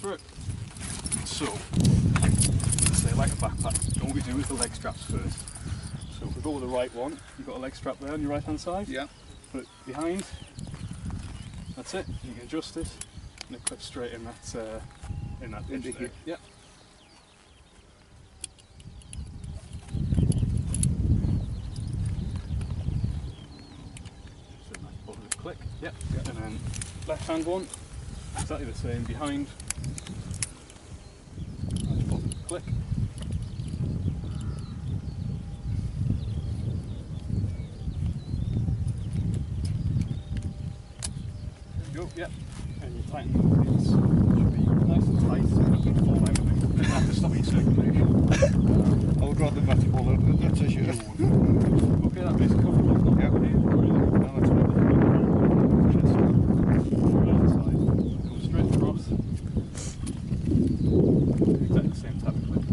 for it. So, say like a backpack, what we do is the leg straps first. So if we go with the right one, you've got a leg strap there on your right hand side. Yeah. Put it behind. That's it. You can adjust it, and it clips straight in that pinch there. Yeah. So nice positive click. Yeah. And then left hand one, exactly the same. Behind. Nice positive click. Go, yeah, and you tighten the bits. Should be nice and tight so it doesn't fall out of it. Doesn't have to stop your circulation. I would rather match it all over than that's a shirt. Okay, that makes it comfortable. Yeah. Now let's put the chest right side. Go straight across. Exactly the same type of clip.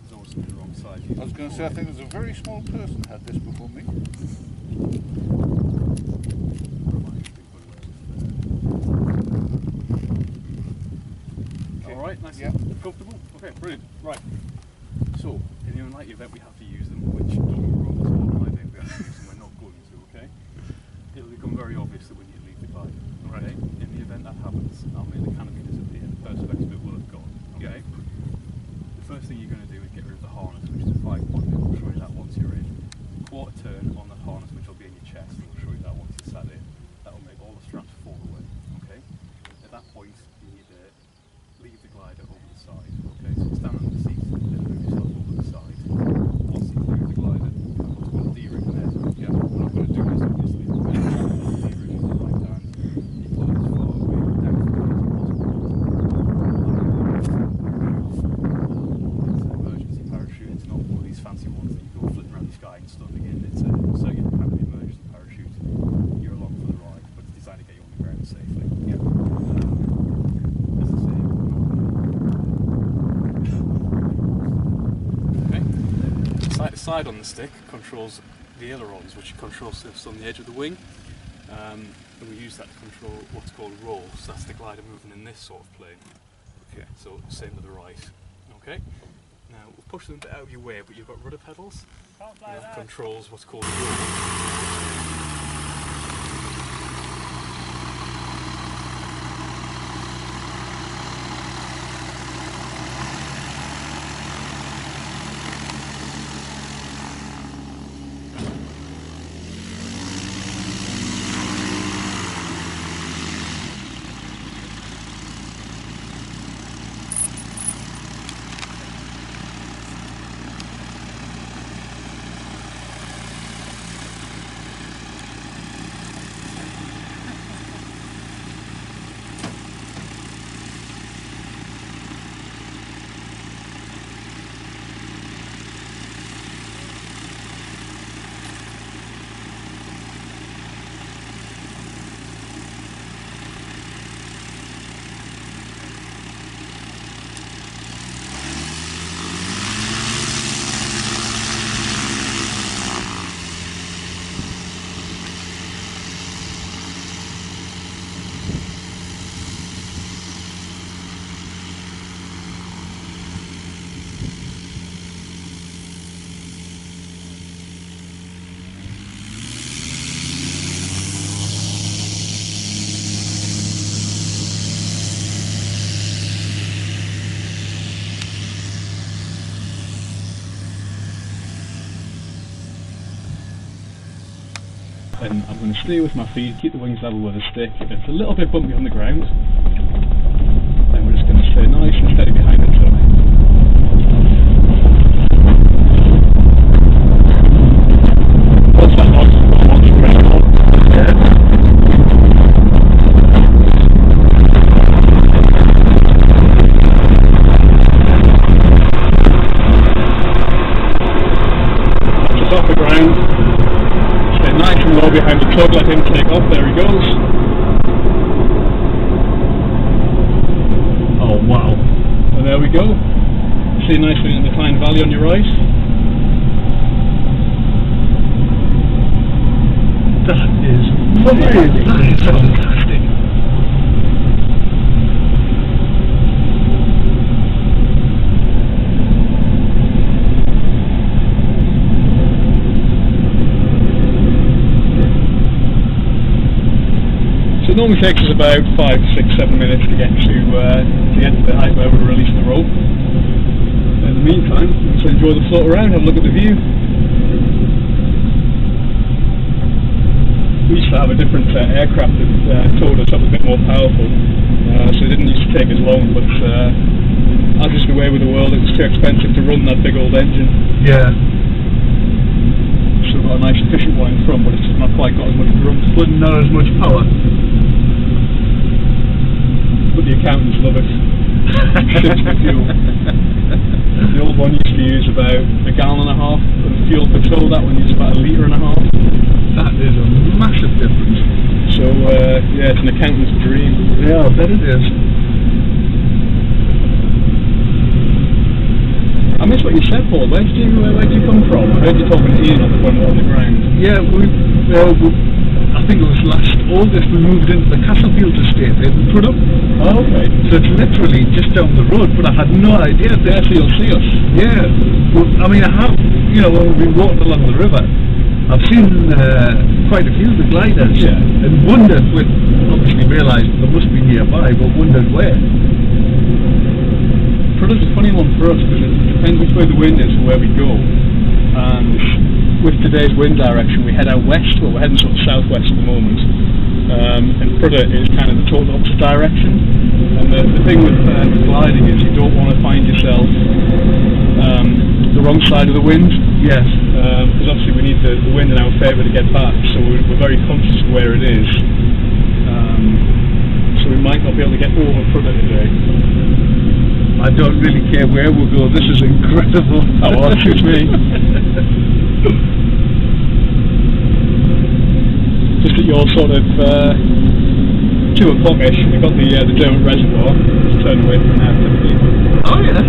There's always something the wrong side. I was going to say, I think there's a very small person had this before me. Alright, nice Yeah. and comfortable? Okay, brilliant. Right. So, in the unlikely event we have to use them, which don't get me wrong, it's organising, we have to use them, we're not going to, okay? It'll become very obvious that we need to leave the glide. Okay? In the event that happens, I'll make the canopy disappear, the perspex bit will have gone. Okay? The first thing you're going to do is get rid of the harness, which is a 5-point. We'll show you that once you're in. Quarter turn on that harness, which will be in your chest, and we'll show you that once you're sat in. That will make all the straps fall away. Okay? At that point, you need to leave the glider over the side. Okay? So stand on the seat, then move yourself over the side. Once you clear the glider, you have what's called a D-ring there. Yeah, we're not going to do this obviously. D-ring in the right hand. You pull it as far away down from the as possible. It's an emergency parachute. It's not one of these fancy ones that you go flipping around the sky and stunting in. It's a circular cavity emergency parachute. You're along for the ride, but it's designed to get you on the ground safely. Yeah. As I say, okay. Side to side on the stick controls the ailerons, which controls this on the edge of the wing. And we use that to control what's called roll. So that's the glider moving in this sort of plane. Okay. So same with the right. Okay. Now we'll push them a bit out of your way, but you've got rudder pedals. And that controls what's called roll. And I'm going to steer with my feet, keep the wings level with a stick. It's a little bit bumpy on the ground, and we're just going to stay nice and steady behind the tug. What's that noise? Just off the ground. Nice and low behind the plug, let him take off, there he goes. Oh wow. Well, there we go. See a nice inclined valley on your right. That is That is fantastic. So it normally takes us about 5, 6, 7 minutes to get to the height where we're releasing the rope. In the meantime, we just enjoy the float around, have a look at the view. We used to have a different aircraft that towed us up, a bit more powerful, so it didn't used to take as long, but as is the way with the world, it was too expensive to run that big old engine. Yeah. So we've got a nice efficient one in front, but it's just not quite got as much grunt. But not as much power. But the accountants love it. Ships the fuel. The old one used to use about 1.5 gallons of fuel per tow. That one used about 1.5 litres. That is a massive difference. So yeah, it's an accountant's dream. Yeah, I bet it is. I missed what you said, Paul. Where did you come from? I heard you talking to Ian when we were on the ground. Yeah, I think it was last August we moved into the Castlefield estate in Prudhoe. Oh, okay. So it's literally just down the road, but I had no idea. Yeah, so you'll see us. Yeah. Well, I mean, I have, when we've been walking along the river, I've seen quite a few of the gliders. Yeah. And wondered, obviously realised they must be nearby, but wondered where. Prudhoe's a funny one for us because it depends which way the wind is and where we go. And with today's wind direction, we head out west. Well, we're heading sort of southwest at the moment. And Prudhoe is kind of the total opposite direction. And the thing with gliding is you don't want to find yourself the wrong side of the wind. Yes. Because obviously we need the wind in our favour to get back. So we're very conscious of where it is. So we might not be able to get over Prudhoe today. I don't really care where we go. This is incredible. Oh, well, that suits me. Just at your sort of 2 o'clock-ish, we've got the Derwent Reservoir. Just turned away from there typically. Oh yeah.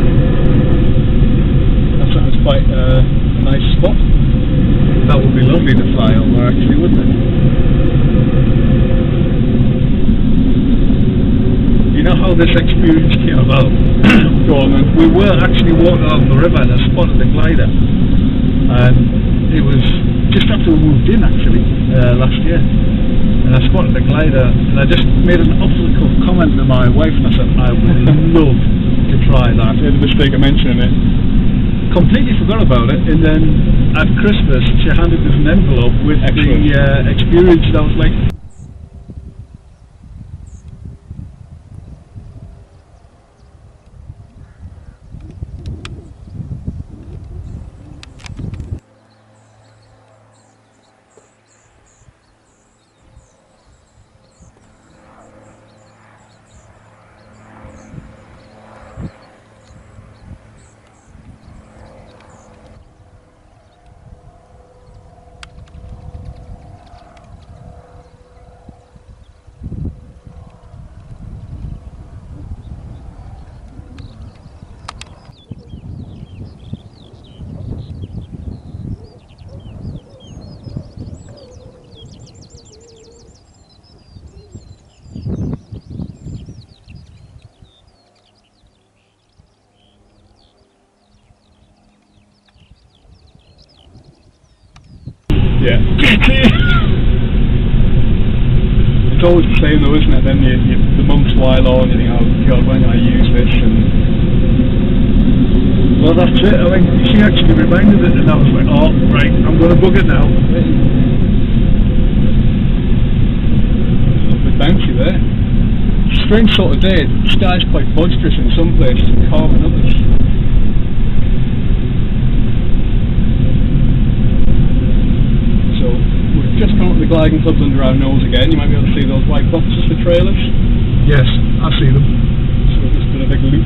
That sounds quite a nice spot. That would be lovely to fly over, actually, wouldn't it? You know how this experience came about? Go on then. We were actually walking along the river and I spotted the glider. And it was just after we moved in, actually, last year. And I spotted the glider and I just made an off-the-cuff comment to my wife and I said, I would love to try that. I made the mistake of mentioning it. Completely forgot about it, and then at Christmas she handed us an envelope with Excellent. the experience, and I was like, Yeah. It's always the same though, isn't it? Then the months while on, you think, oh God, when can I use this? And well, that's it. I mean, she actually reminded it, and I was like, oh, right, I'm going to book it now. a bit bouncy there. Strange sort of day. The sky's quite boisterous in some places and calm in others. Just come up the gliding clubs under our nose again. You might be able to see those white boxes for trailers. Yes, I see them. So we've just done a big loop.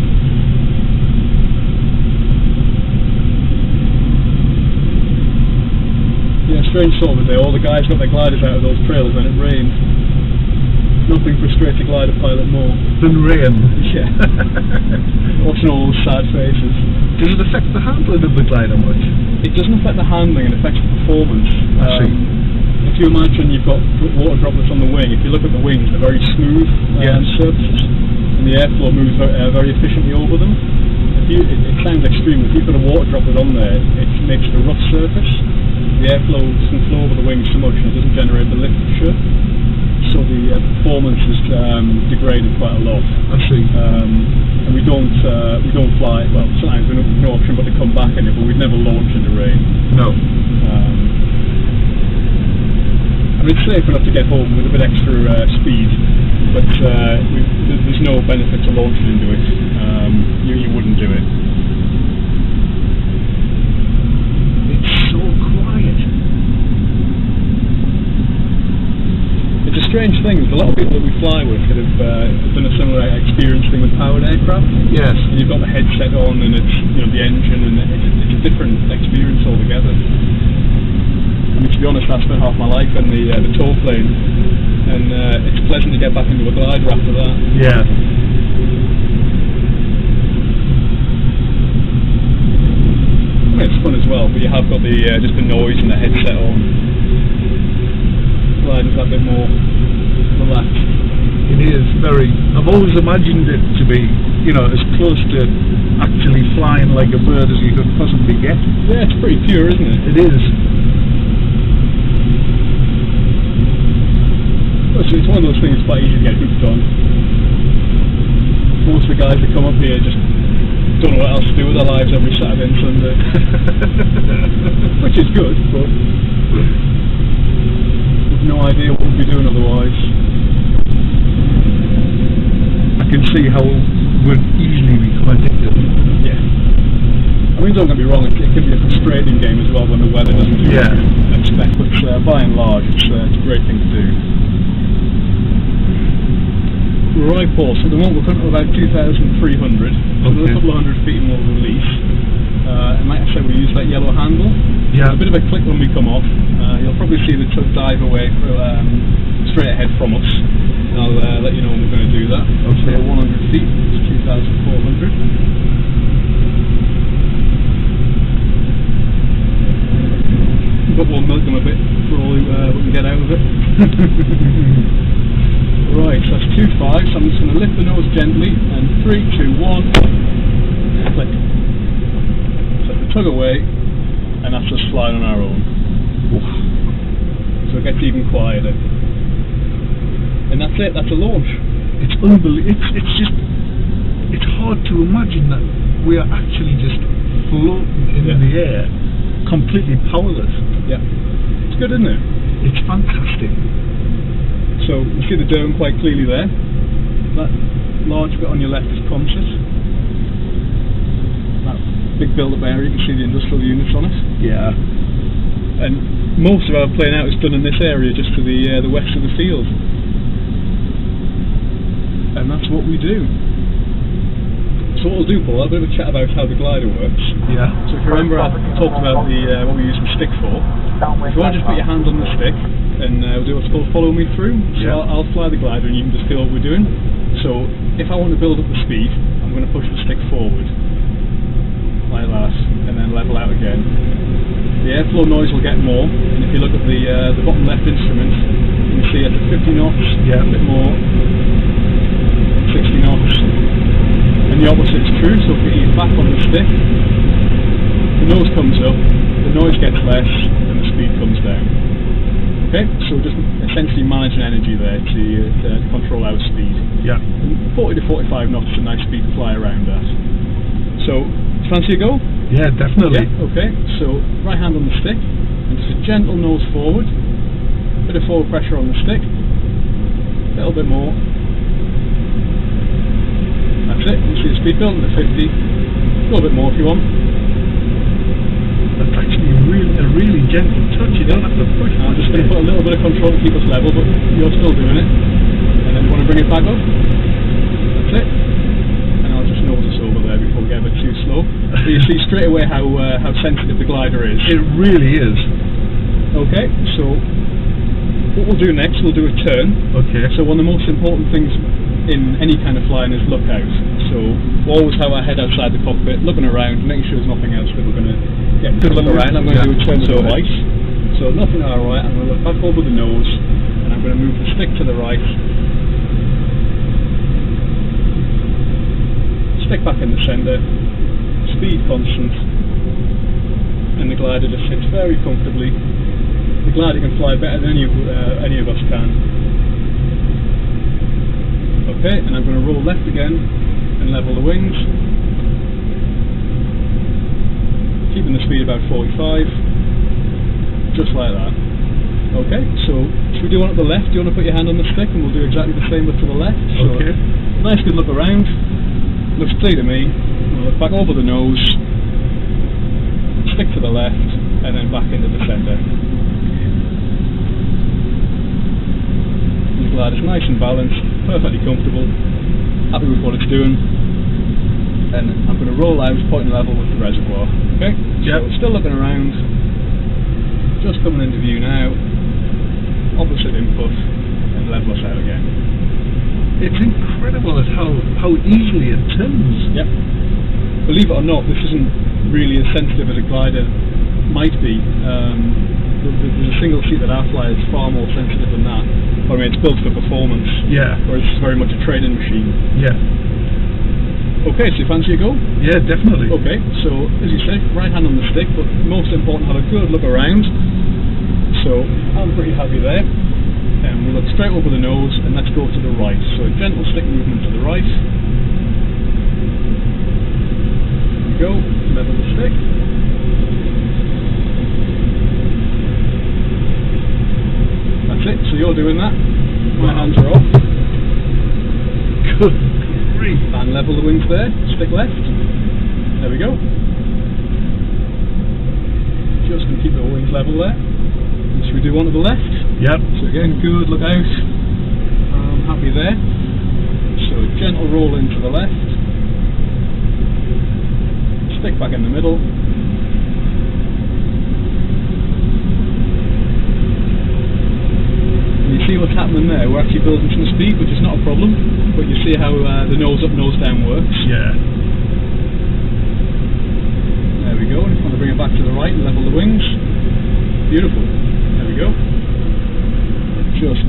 Yeah, strange sort of a day. All the guys got their gliders out of those trailers when it rained. Nothing frustrates a glider pilot more than rain. Yeah. Watching all those sad faces. Does it affect the handling of the glider much? It doesn't affect the handling, it affects the performance. I see. if you imagine you've got water droplets on the wing, if you look at the wings, they're very smooth surfaces, and the airflow moves very efficiently over them. It sounds extreme, if you've got a water droplet on there, it makes it a rough surface. The airflow doesn't flow over the wings so much, and it doesn't generate the lift it should. So the performance is degraded quite a lot. I see. And we don't fly. Well, sometimes we have no option but to come back in it, but we'd never launch in the rain. No. I mean, it's safe enough to get home with a bit extra speed, but there's no benefit to launching into it. You wouldn't do it. It's so quiet. It's a strange thing. There's a lot of people that we fly with that have done a similar experience thing with powered aircraft. Yes. And you've got the headset on, and it's the engine, and it's a different experience altogether. I mean, to be honest, I spent half my life in the tow plane, and it's pleasant to get back into a glider after that. Yeah. I mean, it's fun as well, but you have got the just the noise and the headset on. Glider's a bit more relaxed. It is very. I've always imagined it to be, as close to actually flying like a bird as you could possibly get. Yeah, it's pretty pure, isn't it? It is. It's one of those things quite easy to get hooked on. Most of the guys that come up here just don't know what else to do with their lives every Saturday and Sunday. Which is good, but we've no idea what we'd be doing otherwise. I can see how it would easily be quite addictive. Yeah. I mean, don't get me wrong, it can be a frustrating game as well when the weather doesn't do what you expect, but by and large it's a great thing to do. Right, Paul, so at the moment we're currently about 2,300, so there's a couple of hundred feet and we'll release. And like I said, we use that yellow handle. Yeah. A bit of a click when we come off. You'll probably see the tug dive away straight ahead from us. And I'll let you know when we're going to do that. Okay. So 100 feet, it's 2,400. But we'll milk them a bit for all we can get out of it. Right, so that's 2.5, so I'm just going to lift the nose gently, and 3, 2, 1, click. So we tug away, and that's just flying on our own. So it gets even quieter. And that's it, that's a launch. It's unbelievable. It's hard to imagine that we are actually just floating in the air, completely powerless. Yeah. It's good, isn't it? It's fantastic. So you see the dome quite clearly there. That large bit on your left is Consys. That big build-up area, you can see the industrial units on it. Yeah. And most of our playing out is done in this area, just to the west of the field. And that's what we do. So what we'll do, Paul, I'll have a bit of a chat about how the glider works. Yeah. So if you remember, I talked about what we use the stick for. If you want to just put your hand on the stick, and we'll do what's called follow me through. So Yeah. I'll fly the glider and you can just feel what we're doing. So if I want to build up the speed, I'm going to push the stick forward, like that, and then level out again. The airflow noise will get more, and if you look at the bottom left instrument, you can see at 50 knots, Yeah. a bit more, 60 knots. And the opposite is true, so if you ease back on the stick, the nose comes up, the noise gets less, and the speed comes down. Okay, so just essentially managing energy there to control our speed. Yeah. And 40 to 45 knots is a nice speed to fly around at. So, fancy a go? Yeah, definitely. Yeah, okay, so right hand on the stick, and just a gentle nose forward, bit of forward pressure on the stick, a little bit more. That's it, you see the speed building to 50, a little bit more if you want. That's actually a really gentle touch, you don't have to push. I'm just going to put a little bit of control to keep us level, but you're still doing it. And then you want to bring it back up. That's it. And I'll just nose us over there before we get a bit too slow. So you see straight away how sensitive the glider is. It really is. Okay, so what we'll do next, we'll do a turn. Okay. So one of the most important things in any kind of flying is look out. So we'll always have our head outside the cockpit, looking around, making sure there's nothing else that we're going to get. Good look around. I'm going to do a turn to the right. So So nothing to our right, I'm going to look back over the nose, and I'm going to move the stick to the right. Stick back in the centre, speed constant, and the glider just sits very comfortably. The glider can fly better than any of us can. Okay, and I'm going to roll left again and level the wings, keeping the speed about 45, just like that. Okay, so should we do one at the left? Do you want to put your hand on the stick and we'll do exactly the same but to the left? So, Okay. nice good look around, looks clear to me. We'll look back over the nose, stick to the left, and then back into the centre. The glider's nice and balanced, perfectly comfortable, happy with what it's doing. And I'm going to roll out point level with the reservoir. Okay? Yep. So still looking around, just coming into view now, opposite input, and level us out again. It's incredible at how easily it turns. Yep. Believe it or not, this isn't really as sensitive as a glider might be. There's a single seat that our fly is far more sensitive than that. I mean, it's built for performance, Yeah. whereas it's very much a training machine. Yeah. Okay, so you fancy a go? Yeah, definitely. Okay, so as you say, right hand on the stick, but most important, have a good look around. So I'm pretty happy there. And we'll look straight over the nose, and let's go to the right. So a gentle stick movement to the right. There we go, level the stick. That's it, so you're doing that. My hands are off. Good grief. And level the wings there, stick left. There we go. Just going to keep the wings level there. Should we do one to the left? Yep. So again, good, look out. I'm happy there. So a gentle roll into the left. Stick back in the middle. And you see what's happening there? We're actually building some speed, which is not a problem. But you see how the nose up, nose down works. Yeah. There we go. Just want to bring it back to the right and level the wings. Beautiful. There we go. Just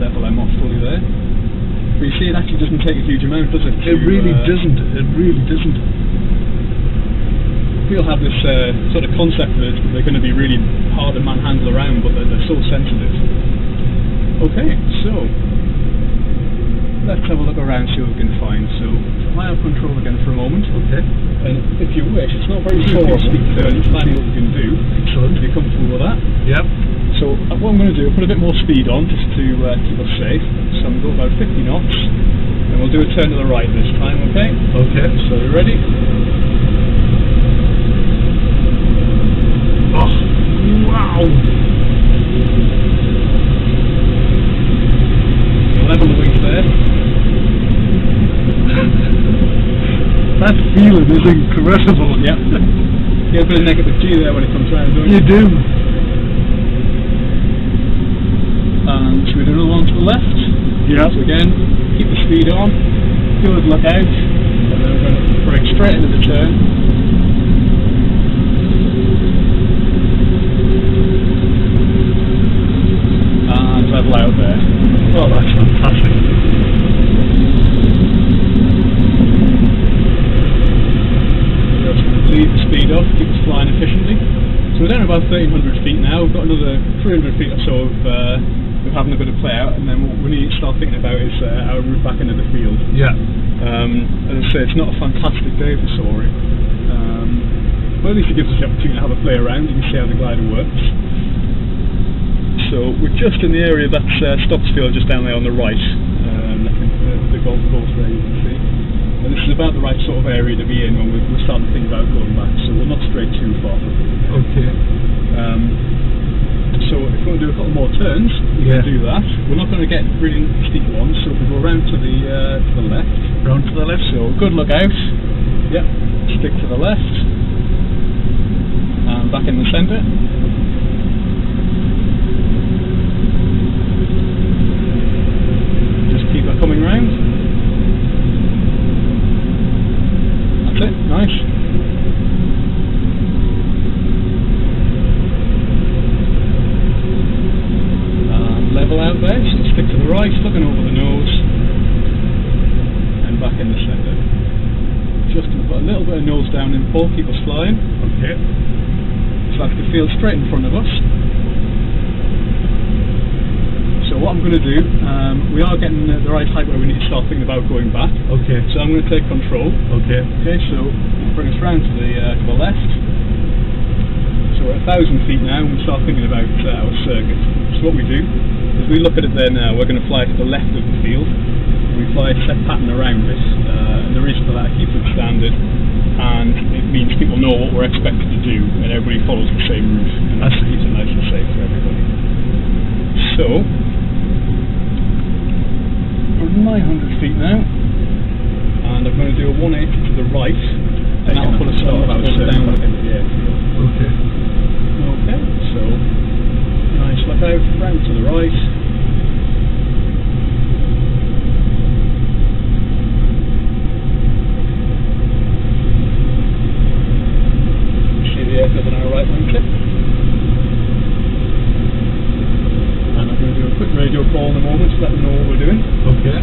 level them off fully there. But you see, it actually doesn't take a huge amount, does it? It really doesn't. It really doesn't. People have this sort of concept that they're going to be really hard to manhandle around, but they're so sensitive. Okay, so let's have a look around, see what we can find. So I have control again for a moment. Okay. And if you wish, it's not very Sure. speed turn, it's finding what we can do. Excellent. If you're comfortable with that. Yep. So what I'm going to do, put a bit more speed on just to keep us safe. So I'm going to go about 50 knots, and we'll do a turn to the right this time, okay? Okay. So you ready? Oh, wow. Level the wings there. That feeling is incredible. Yep. You get a bit of negative G there when it comes round, don't you? You do. And should we do another one to the left? Yeah. So again, keep the speed on, good look out, and then we're going to break straight into the turn. And level out there. Oh, that's fantastic. Just leave the speed off, keep us flying efficiently. So we're down about 1300 feet now, we've got another 300 feet or so of having a bit of play out, and then what we need to start thinking about is our route back into the field. Yeah. As I say, it's not a fantastic day for soaring, but at least it gives us the opportunity to have a play around. You can see how the glider works. So we're just in the area that's Stocksfield, just down there on the right, I think the golf course there you can see. And this is about the right sort of area to be in when we're starting to think about going back, so we'll not stray too far. Okay. So if we want to do a couple more turns, we Yeah. can do that. We're not going to get really steep ones, so if we go around to the left. Round to the left. So good look out. Yep. Stick to the left. And back in the centre. Just keep her coming round. That's it. Nice. field straight in front of us. So what I'm going to do, we are getting the right height where we need to start thinking about going back. Okay. So I'm going to take control. Okay. Okay, so bring us round to the left. So we're 1,000 feet now, and we start thinking about our circuit. So what we do is we look at it there now. We're going to fly to the left of the field. We fly a set pattern around it, and the reason for that, it keeps it standard, and it means people know what we're expected to do, and everybody follows the same route, and that keeps it nice and safe for everybody. So we're 900 feet now, and I'm going to do a 180 to the right, and that'll put us about down into the airfield. Okay. Okay, so nice look out, round to the right. See the airfield on our right wing tip. And I'm going to do a quick radio call in a moment to let them know what we're doing. Okay.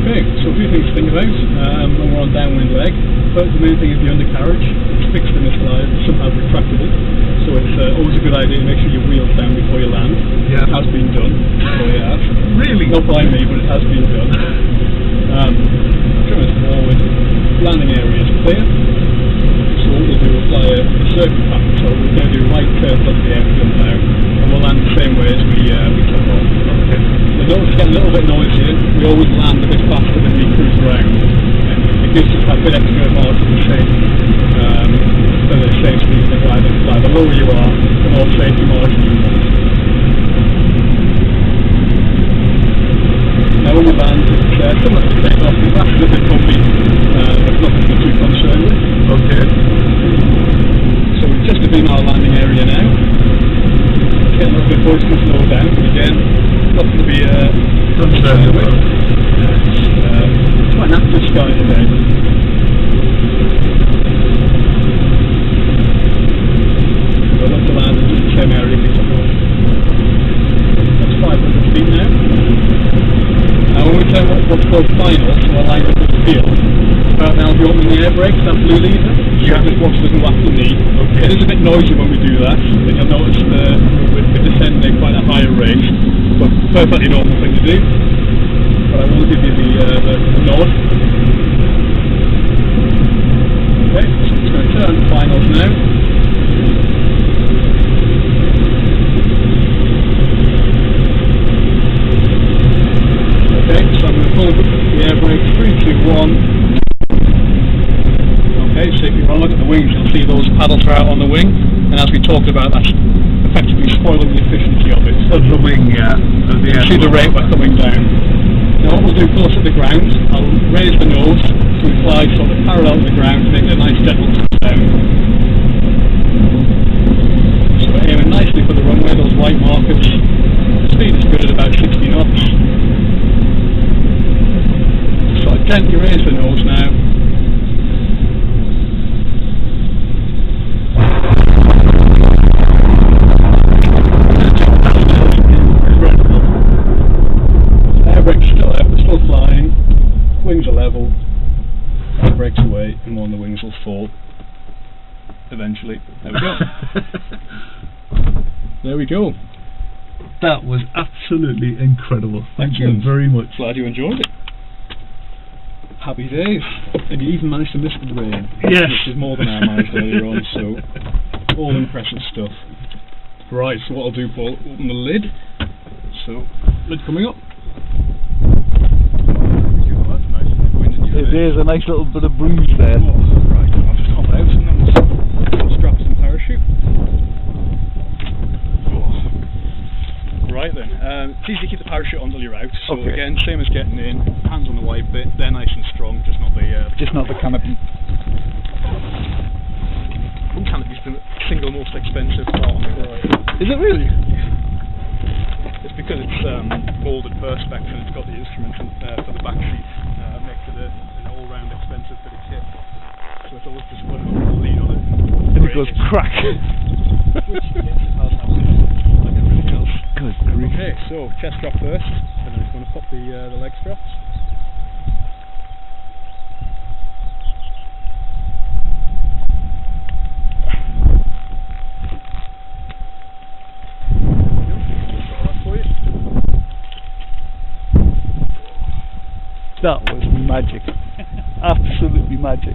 Okay, so a few things to think about when we're on downwind leg. First, the main thing is the undercarriage. It's fixed in this glider, it's somehow retractable, so it's always a good idea to make sure your wheels down before you land. Yeah. It has been done. Oh yeah. Really? Not by me, but it has been done. Trim us forward. Landing area is clear. So what we'll do, we'll fly a circuit pattern. So we're going to do right curve up the airfield now, and we'll land the same way as we took off. Okay. The notes get a little bit noisier. We always land a bit faster than we cruise around. And it gives us that bit extra margin of safe. So the same speed to fly. The lower you are, the more safety margin you want. Now when we land, it's similar to take off. It's actually a bit bumpy, but nothing to be too concerned with. Okay. So we've just been our landing area now. It's getting a little bit boisterous low down, but again, nothing to be concerned with. It's quite an active sky today. So I'd love to land in just the same area we took off. That's 500 feet now. Now when we turn what's called final, so we're lined up with the field, now if you open the air brakes, that blue lever, Yeah. just watch it doesn't whack the knee. Okay. It is a bit noisy when we do that, and you'll notice we're descending at quite a higher rate, but perfectly normal thing to do. But I will give you the nod. Okay, so I'm just going to turn finals now. Okay, so I'm going to pull the air brake, 3, 2, 1. Okay, so if you look at the wings, you'll see those paddles are out on the wing, and as we talked about, that's effectively spoiling the efficiency of it. Of the wing, yeah. Of the You can see the rate we're coming down. Now what we'll do close to the ground, I'll raise the nose so we fly sort of parallel to the ground, making a nice gentle touch down. So we're aiming nicely for the runway, those white markers. The speed is good at about 60 knots. So I gently raise the nose now. Air brakes still out, we're still flying. Wings are level. Air brakes away, and one of the wings will fall. Eventually. There we go. There we go. That was absolutely incredible. Thank you Excellent. very much. Glad you enjoyed it. Happy days. And you even managed to miss the rain. Yes. Which is more than I managed earlier on, so all impressive stuff. Right, so what I'll do, Paul, open the lid. So, lid coming up. It is a nice little bit of bruise there. Oh, right, I'll just hop out and then we'll strap some parachute. Oh. Right then, it's easy to keep the parachute on until you're out. So Okay. again, same as getting in, hands on the white bit, they're nice and strong, just not the canopy. Canopy's the single most expensive part on the glider. Is it really? It's because it's molded perspex and it's got the instruments for the back sheet. Makes it an all-round expensive bit of kit. So it's always just one little lean on it. And it goes crack. Which hits it has like everything else. Good grief. Okay, so chest strap first, and then I'm going to pop the the leg straps. That was magic. Absolutely magic.